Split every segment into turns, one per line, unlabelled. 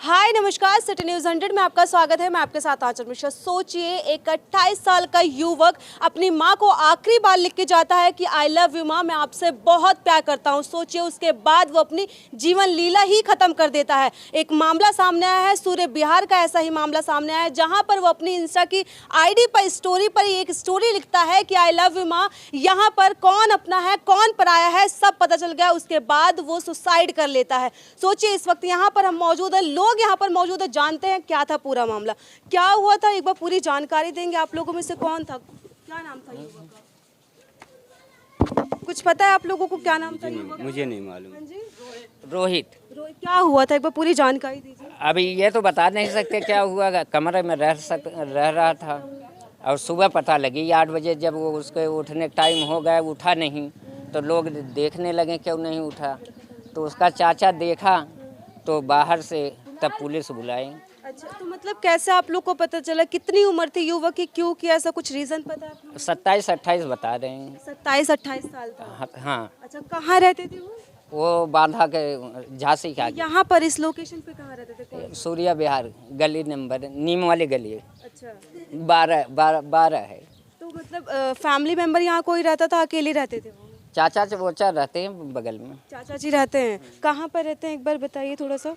हाय नमस्कार, city news 100 में आपका स्वागत है। मैं आपके साथ आंचल मिश्रा। सोचिए, एक 28 साल का युवक अपनी माँ को आखिरी बार लिख के जाता है कि आई लव यू माँ, मैं आपसे बहुत प्यार करता हूँ। सोचिए, उसके बाद वो अपनी जीवन लीला ही खत्म कर देता है। एक मामला सामने आया है, सूर्य बिहार का ऐसा ही मामला सामने आया है, जहाँ पर वो अपनी इंस्टा की आईडी पर स्टोरी पर एक स्टोरी लिखता है कि आई लव यू माँ। यहाँ पर कौन अपना है कौन पराया है सब पता चल गया। उसके बाद वो सुसाइड कर लेता है। सोचिए, इस वक्त यहाँ पर हम मौजूद हैं, लोग यहाँ पर मौजूद है, जानते हैं क्या था पूरा मामला, क्या हुआ था। एक बार पूरी जानकारी देंगे। आप लोगों में से कौन था, क्या नाम था युवक का? कुछ पता है आप लोगों को क्या नाम था युवक का?
मुझे नहीं मालूम।
हाँ जी,
रोहित।
क्या हुआ था, एक बार पूरी जानकारी दीजिए।
अभी ये तो बता नहीं सकते क्या हुआ, कमरे में रह रहा था और सुबह पता लगी 8 बजे, जब वो उसके उठने टाइम हो गया, उठा नहीं तो लोग देखने लगे क्यों नहीं उठा, तो उसका चाचा देखा तो बाहर से तब पुलिस बुलाई।
अच्छा, तो मतलब कैसे आप लोग को पता चला, कितनी उम्र थी युवक की, क्यों किया, ऐसा कुछ रीजन पता है?
27-28 बता रहे हैं।
27-28 साल था।
हाँ।
अच्छा, कहाँ रहते थे
वो बांधा के झांसी का
यहाँ पर इस लोकेशन पे कहाँ रहते थे?
सूर्या बिहार गली नंबर नीम वाली गली।
अच्छा,
12 है।
तो मतलब फैमिली मेंबर यहाँ कोई रहता था, अकेले रहते थे वो?
चाचा चबोचा रहते हैं बगल में।
चाचा जी रहते हैं। कहाँ पर रहते हैं, एक बार बताइए थोड़ा सा।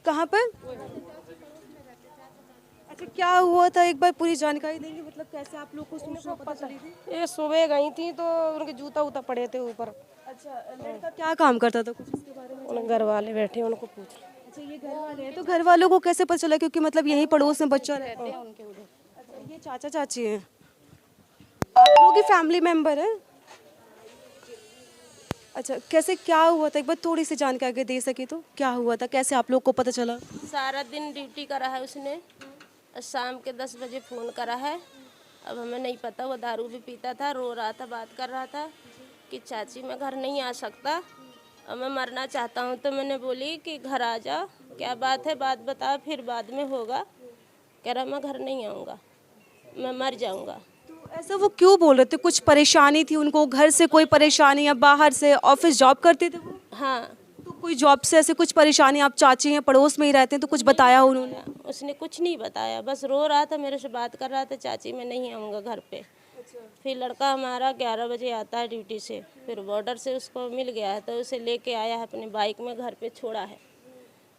कहाँ पर? अच्छा, क्या हुआ था, एक बार पूरी जानकारी देंगे, मतलब कैसे आप लोग को सूचना पता चली थी?
ये सुबह गई थी तो उनके जूता उता पड़े थे ऊपर।
अच्छा, लड़का क्या काम करता था, कुछ इसके बारे में?
उन घर वाले बैठे उनको पूछ।
अच्छा, ये घर वाले हैं, तो घर वालों को कैसे पता चला, क्योंकि मतलब यही पड़ोस में बच्चा रहते हैं उनके उधर? अच्छा, ये चाचा चाची हैं, आप लोग की फैमिली मेंबर है? अच्छा, कैसे क्या हुआ था, एक बार थोड़ी सी जानकारी दे सके तो, क्या हुआ था, कैसे आप लोग को पता चला?
सारा दिन ड्यूटी करा है उसने और शाम के 10 बजे फ़ोन करा है। अब हमें नहीं पता, वो दारू भी पीता था, रो रहा था, बात कर रहा था कि चाची मैं घर नहीं आ सकता और मैं मरना चाहता हूँ। तो मैंने बोली कि घर आ जा, क्या बात है, बात बता, फिर बाद में होगा। कह रहा मैं घर नहीं आऊँगा, मैं मर जाऊँगा।
तो ऐसा वो क्यों बोल रहे थे, कुछ परेशानी थी उनको, घर से कोई परेशानी या बाहर से, ऑफिस जॉब करते थे वो?
हाँ,
तो कोई जॉब से ऐसे कुछ परेशानी, आप चाची हैं पड़ोस में ही रहते हैं, तो कुछ बताया उन्होंने?
उसने कुछ नहीं बताया, बस रो रहा था, मेरे से बात कर रहा था, चाची मैं नहीं आऊँगा घर पे। फिर लड़का हमारा 11 बजे आता है ड्यूटी से, फिर बॉर्डर से उसको मिल गया है तो उसे लेके आया है अपनी बाइक में, घर पे छोड़ा है।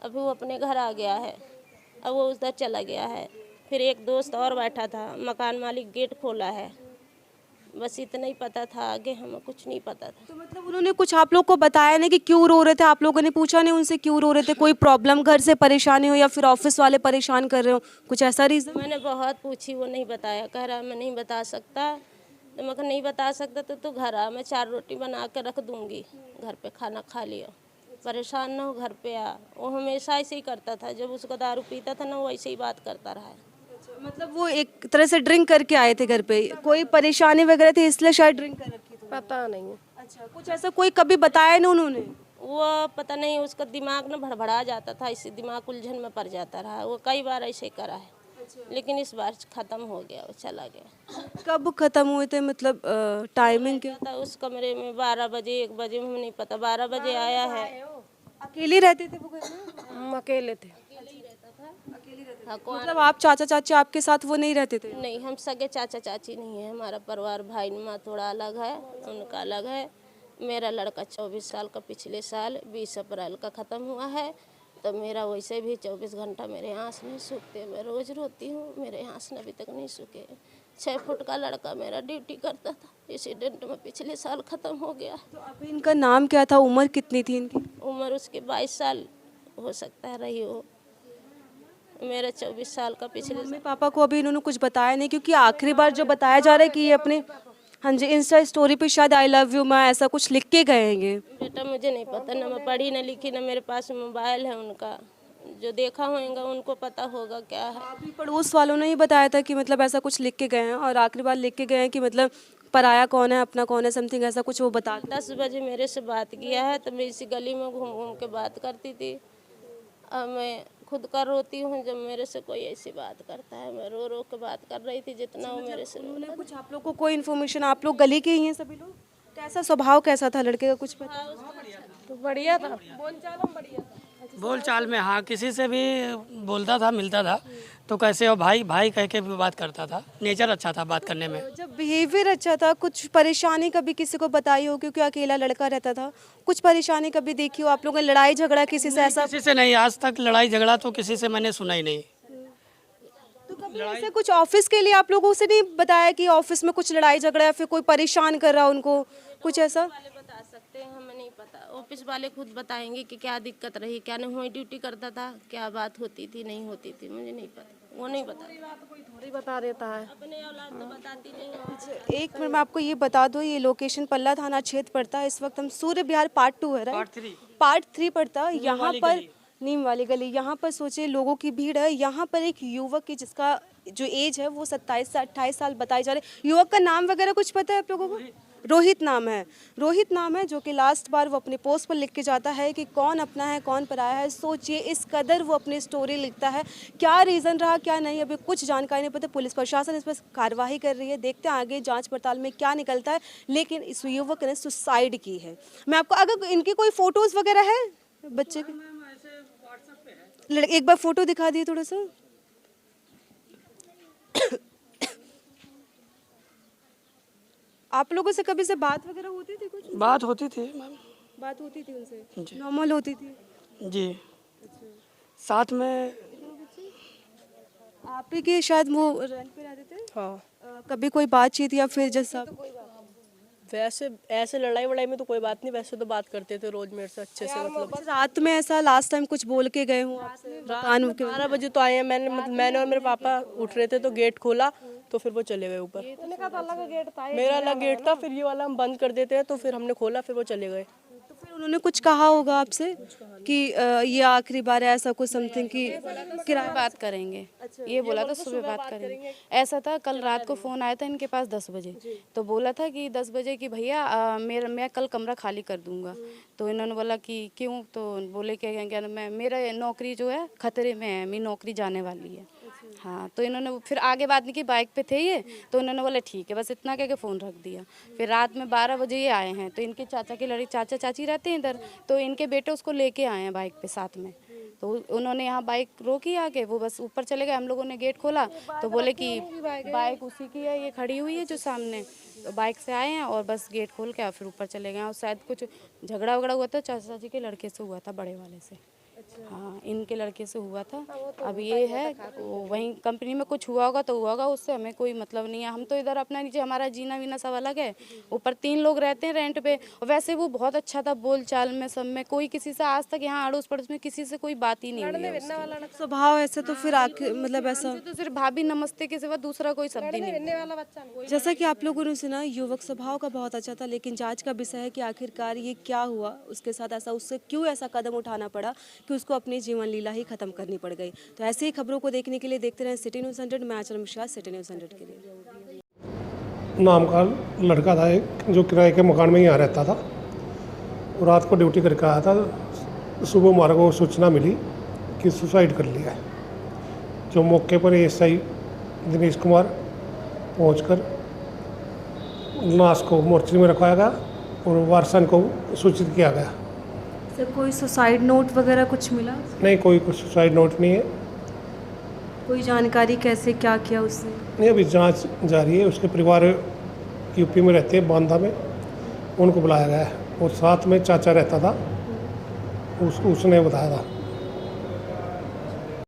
अभी वो अपने घर आ गया है, अब वो उधर चला गया है। फिर एक दोस्त और बैठा था, मकान मालिक गेट खोला है, बस इतना ही पता था, आगे हमें कुछ नहीं पता था।
तो मतलब उन्होंने कुछ आप लोग को बताया नहीं कि क्यों रो रहे थे, आप लोगों ने पूछा नहीं उनसे क्यों रो रहे थे, कोई प्रॉब्लम घर से परेशानी हो या फिर ऑफिस वाले परेशान कर रहे हो, कुछ ऐसा रीज़न?
मैंने बहुत पूछी, वो नहीं बताया, कह रहा मैं नहीं बता सकता। तो मैं कहा नहीं बता सकता तो तू घर आ, मैं 4 रोटी बना के रख दूँगी, घर पे खाना खा लियो, परेशान ना हो, घर पे आ। वो हमेशा ऐसे ही करता था, जब उसको दारू पीता था ना वो ऐसे ही बात करता रहा है।
मतलब वो एक तरह से ड्रिंक करके आए थे घर पे, कोई परेशानी वगैरह थी इसलिए शायद ड्रिंक कर रखी थी?
पता नहीं।
अच्छा, कुछ ऐसा कोई कभी बताया नहीं उन्होंने?
वो पता नहीं, उसका दिमाग ना भड़बड़ा जाता था, इसी दिमाग उलझन में पड़ जाता रहा। वो कई बार ऐसे करा है, लेकिन इस बार ख़त्म हो गया, वो चला गया।
कब खत्म हुए थे, मतलब टाइमिंग क्या
था उस कमरे में 12 बजे 1 बजे, हमें नहीं पता, 12 बजे आया है।
अकेले रहते थे वो घर में?
हम अकेले थे।
हाँ, कौन?
मतलब आप चाचा चाची आपके साथ वो नहीं रहते थे?
नहीं, हम सगे चाचा चाची नहीं है, हमारा परिवार भाई माँ थोड़ा अलग है, उनका अलग है। मेरा लड़का 24 साल का पिछले साल 20 अप्रैल का ख़त्म हुआ है, तो मेरा वैसे भी 24 घंटा मेरे आँस नहीं सूखते, मैं रोज़ रोती हूँ, मेरे आँस अभी तक नहीं सूखे। 6 फुट का लड़का मेरा ड्यूटी करता था, एक्सीडेंट में पिछले साल ख़त्म हो गया।
तो अभी इनका नाम क्या था, उम्र कितनी थी इनकी?
उम्र उसकी 22 साल हो सकता है रही हो, मेरा 24 साल का पिछले
मम्मी पापा को अभी इन्होंने कुछ बताया नहीं, क्योंकि आखिरी बार जो बताया जा रहा है कि ये अपने, हाँ जी, इंस्टा स्टोरी पे शायद आई लव यू माँ ऐसा कुछ लिख के गए हैं।
बेटा मुझे नहीं पता, ना मैं पढ़ी ना लिखी, ना मेरे पास मोबाइल है उनका, जो देखा होगा उनको पता होगा क्या है।
अभी पड़ोस वालों ने ही बताया था कि मतलब ऐसा कुछ लिख के गए हैं, और आखिरी बार लिख के गए हैं कि मतलब पराया कौन है अपना कौन है, समथिंग ऐसा कुछ वो बता।
10 बजे मेरे से बात किया है, तो मैं इसी गली में घूम घूम के बात करती थी। अब मैं खुद का रोती हूँ जब मेरे से कोई ऐसी बात करता है, मैं रो रो के बात कर रही थी जितना वो मेरे से।
उन्होंने कुछ आप लोग को कोई इन्फॉर्मेशन, आप लोग गली के ही हैं सभी लोग, कैसा स्वभाव कैसा था लड़के का, कुछ पता?
तो बढ़िया था, बोल चाल बढ़िया था।
बोल चाल में हाँ, किसी से भी बोलता था, मिलता था तो कैसे हो भाई भाई कह के भी बात करता था। नेचर अच्छा था बात करने में।
जब बिहेवियर अच्छा था, कुछ परेशानी कभी किसी को बताई हो क्योंकि अकेला लड़का रहता था, कुछ परेशानी कभी देखी हो आप लोगों ने, लड़ाई झगड़ा किसी से ऐसा?
किसी से नहीं, आज तक लड़ाई झगड़ा तो किसी से मैंने सुना ही नहीं।
तो कभी ऐसे कुछ ऑफिस के लिए आप लोगों से नहीं बताया कि ऑफिस में कुछ लड़ाई झगड़ा या फिर कोई परेशान कर रहा उनको, कुछ ऐसा?
वाले बता सकते हैं, हमें नहीं पता। ऑफिस वाले खुद बताएंगे कि क्या दिक्कत रही, क्या नहीं हुई, ड्यूटी करता था, क्या बात होती थी नहीं होती थी, मुझे नहीं पता, वो नहीं बता।
थोड़ी बता देता है।
अपने औलाद तो बताती नहीं है।
एक मिनट मैं आपको ये बता दूं, ये लोकेशन पल्ला थाना क्षेत्र पड़ता है। इस वक्त हम सूर्य विहार पार्ट 2 है, राइट? पार्ट 3 पड़ता है। यहाँ पर नीम वाली गली, यहाँ पर सोचे लोगों की भीड़ है। यहाँ पर एक युवक की जिसका जो एज है वो 27 से 28 साल बताई जा रही। युवक का नाम वगैरह कुछ पता है आप लोगों को? रोहित नाम है। रोहित नाम है, जो कि लास्ट बार वो अपने पोस्ट पर लिख के जाता है कि कौन अपना है कौन पराया है। सोचिए इस कदर वो अपनी स्टोरी लिखता है। क्या रीज़न रहा क्या नहीं अभी कुछ जानकारी नहीं पता। पुलिस प्रशासन इस पर कार्रवाई कर रही है, देखते हैं आगे जांच पड़ताल में क्या निकलता है। लेकिन इस युवक ने सुसाइड की है। मैं आपको, अगर इनकी कोई फोटोज़ वगैरह है बच्चे की, एक बार फोटो दिखा दिए थोड़ा सा। आप लोगों से कभी से बात वगैरह होती थी? कुछ
बात होती थी मैम।
बात होती थी उनसे, नॉर्मल होती थी
जी। साथ में
आप ही के शायद वो रेंट पे रहते थे?
हाँ,
कभी कोई बातचीत या फिर जैसा
वैसे ऐसे लड़ाई वड़ाई में तो कोई बात नहीं, वैसे तो बात करते थे रोज मेरे से अच्छे से। मतलब
रात में ऐसा लास्ट टाइम कुछ बोल के गए हूँ आपसे? दुकान के
12 बजे तो आए हैं। मैंने और मेरे पापा उठ रहे थे तो गेट खोला तो फिर वो चले गए ऊपर। मेरा अलग गेट था, फिर ये वाला हम बंद कर देते हैं तो फिर हमने खोला, फिर वो चले गए।
तो फिर उन्होंने कुछ कहा होगा आपसे कि ये आखिरी बार है ऐसा कुछ समथिंग की किराया?
बात करेंगे, ये बोला था सुबह बात करेंगे। ऐसा था, कल रात को फ़ोन आया था इनके पास 10 बजे, तो बोला था कि 10 बजे कि भैया मैं कल कमरा खाली कर दूंगा। तो इन्होंने बोला कि क्यों? तो बोले क्या मैं मेरा नौकरी जो है खतरे में है, मेरी नौकरी जाने वाली है। हाँ, तो इन्होंने फिर आगे बात नहीं की, बाइक पे थे ये, तो उन्होंने बोला ठीक है, बस इतना कह के फ़ोन रख दिया। फिर रात में 12 बजे ये आए हैं, तो इनके चाचा की लड़की, चाचा चाची रहते हैं इधर, तो इनके बेटे उसको लेके आए हैं बाइक पे साथ में। तो उन्होंने यहाँ बाइक रोकी आके, वो बस ऊपर चले गए। हम लोगों ने गेट खोला तो बोले कि बाइक उसी की है, ये खड़ी हुई है जो सामने। तो बाइक से आए हैं और बस गेट खोल के फिर ऊपर चले गए। और शायद कुछ झगड़ा वगड़ा हुआ था चाचा चाची के लड़के से, हुआ था बड़े वाले से। हाँ, इनके लड़के से हुआ था। अब ये है वहीं कंपनी में कुछ हुआ होगा तो हुआ होगा, उससे हमें कोई मतलब नहीं है। हम तो इधर अपना नीचे हमारा जीना वीना सब अलग है। ऊपर 3 लोग रहते हैं रेंट पे। और वैसे वो बहुत अच्छा था बोल चाल में, सब में। कोई किसी से आज तक यहाँ अड़ोस पड़ोस में किसी से कोई बात ही नहीं हुई है उसकी।
स्वभाव ऐसे तो फिर आखिर मतलब ऐसा
तो सिर्फ भाभी नमस्ते के सिवा दूसरा कोई शब्द ही नहीं।
जैसा कि आप लोगों ने सुना, युवक स्वभाव का बहुत अच्छा था, लेकिन जांच का विषय है कि आखिरकार ये क्या हुआ उसके साथ, ऐसा उससे क्यों ऐसा कदम उठाना पड़ा कि उसको अपनी जीवन लीला ही खत्म करनी पड़ गई। तो ऐसे ही खबरों को देखने के लिए देखते रहें सिटी न्यूज़ 100। मैं आचरण मिश्रा, सिटी न्यूज़ 100 के लिए।
नाम का लड़का था एक, जो किराए के मकान में यहाँ रहता था। वो रात को ड्यूटी करके आया था। सुबह हमारे को सूचना मिली कि सुसाइड कर लिया है। जो मौके पर एएसआई दिनेश कुमार पहुंचकर लाश को मोर्चरी में रखवाया गया और वारसन को सूचित किया गया।
सर, कोई सुसाइड नोट वगैरह कुछ मिला?
नहीं, कोई सुसाइड नोट नहीं है।
कोई जानकारी कैसे क्या किया उसने?
नहीं, अभी जांच जारी है। उसके परिवार यूपी में रहते हैं, बांदा में, उनको बुलाया गया है। और साथ में चाचा रहता था, उसने बताया था।